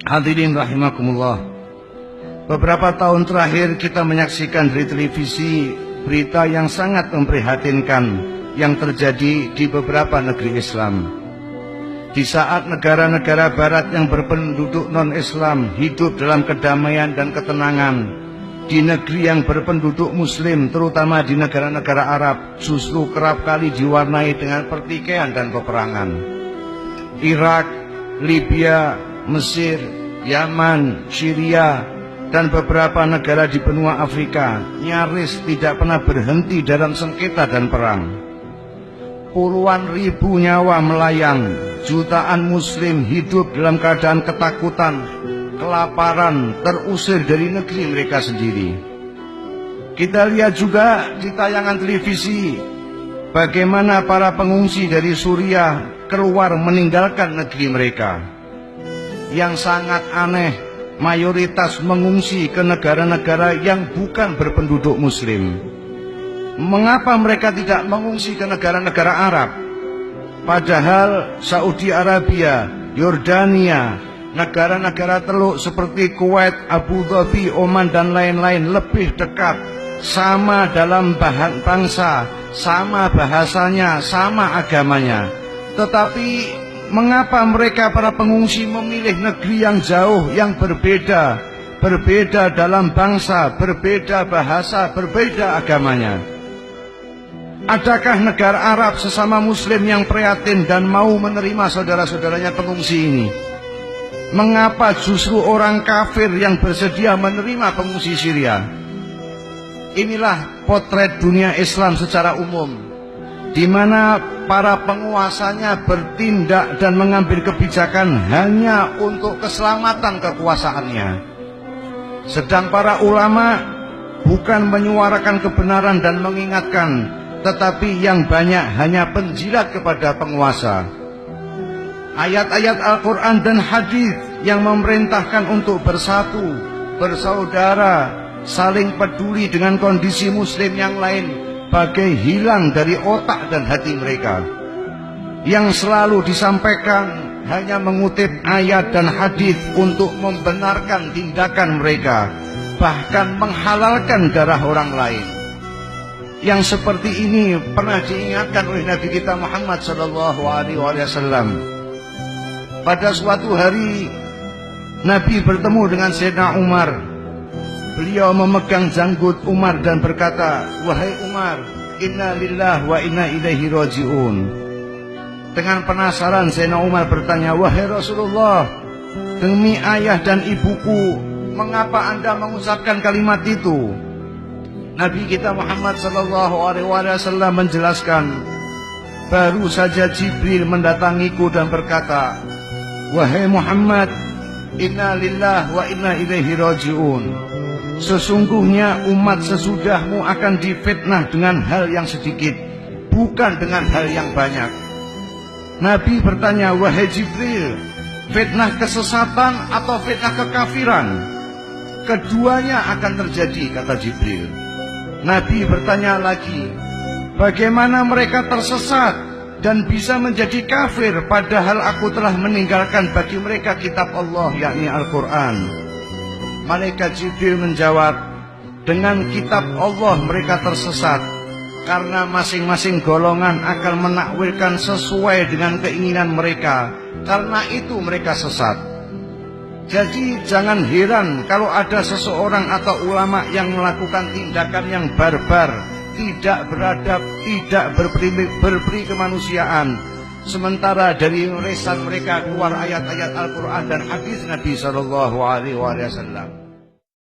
Hadirin rahimakumullah. Beberapa tahun terakhir kita menyaksikan di televisi berita yang sangat memprihatinkan yang terjadi di beberapa negeri Islam. Di saat negara-negara barat yang berpenduduk non-Islam hidup dalam kedamaian dan ketenangan, di negeri yang berpenduduk Muslim, terutama di negara-negara Arab, justru kerap kali diwarnai dengan pertikaian dan peperangan. Irak, Libya, Mesir, Yaman, Syria, dan beberapa negara di benua Afrika nyaris tidak pernah berhenti dalam sengketa dan perang. Puluhan ribu nyawa melayang, jutaan Muslim hidup dalam keadaan ketakutan, kelaparan, terusir dari negeri mereka sendiri. Kita lihat juga di tayangan televisi bagaimana para pengungsi dari Suriah keluar meninggalkan negeri mereka. Yang sangat aneh, mayoritas mengungsi ke negara-negara yang bukan berpenduduk Muslim. Mengapa mereka tidak mengungsi ke negara-negara Arab? Padahal Saudi Arabia, Yordania, negara-negara Teluk seperti Kuwait, Abu Dhabi, Oman, dan lain-lain lebih dekat, sama dalam bahan bangsa, sama bahasanya, sama agamanya. Tetapi mengapa mereka para pengungsi memilih negeri yang jauh, yang berbeda, berbeda dalam bangsa, berbeda bahasa, berbeda agamanya? Adakah negara Arab sesama Muslim yang prihatin dan mau menerima saudara-saudaranya pengungsi ini? Mengapa justru orang kafir yang bersedia menerima pengungsi Syria? Inilah potret dunia Islam secara umum, di mana para penguasanya bertindak dan mengambil kebijakan hanya untuk keselamatan kekuasaannya. Sedang para ulama bukan menyuarakan kebenaran dan mengingatkan, tetapi yang banyak hanya penjilat kepada penguasa. Ayat-ayat Al-Quran dan hadis yang memerintahkan untuk bersatu, bersaudara, saling peduli dengan kondisi Muslim yang lain, bagai hilang dari otak dan hati mereka. Yang selalu disampaikan hanya mengutip ayat dan hadis untuk membenarkan tindakan mereka, bahkan menghalalkan darah orang lain. Yang seperti ini pernah diingatkan oleh Nabi kita Muhammad SAW. Pada suatu hari Nabi bertemu dengan Sayyidina Umar. Beliau memegang janggut Umar dan berkata, "Wahai Umar, inna lillahi wa inna ilaihi raji'un." Dengan penasaran Sayyidina Umar bertanya, "Wahai Rasulullah, demi ayah dan ibuku, mengapa Anda mengucapkan kalimat itu?" Nabi kita Muhammad SAW menjelaskan, "Baru saja Jibril mendatangiku dan berkata, 'Wahai Muhammad, inna lillahi wa inna ilaihi raji'un. Sesungguhnya umat sesudahmu akan difitnah dengan hal yang sedikit, bukan dengan hal yang banyak.'" Nabi bertanya, "Wahai Jibril, fitnah kesesatan atau fitnah kekafiran?" "Keduanya akan terjadi," kata Jibril. Nabi bertanya lagi, "Bagaimana mereka tersesat dan bisa menjadi kafir, padahal aku telah meninggalkan bagi mereka kitab Allah, yakni Al-Quran?" Malaikat Jibril menjawab, "Dengan kitab Allah mereka tersesat, karena masing-masing golongan akan menakwilkan sesuai dengan keinginan mereka, karena itu mereka sesat." Jadi jangan heran kalau ada seseorang atau ulama yang melakukan tindakan yang barbar, tidak beradab, tidak berperi kemanusiaan, sementara dari lisan mereka keluar ayat-ayat Al-Quran dan hadis Nabi SAW.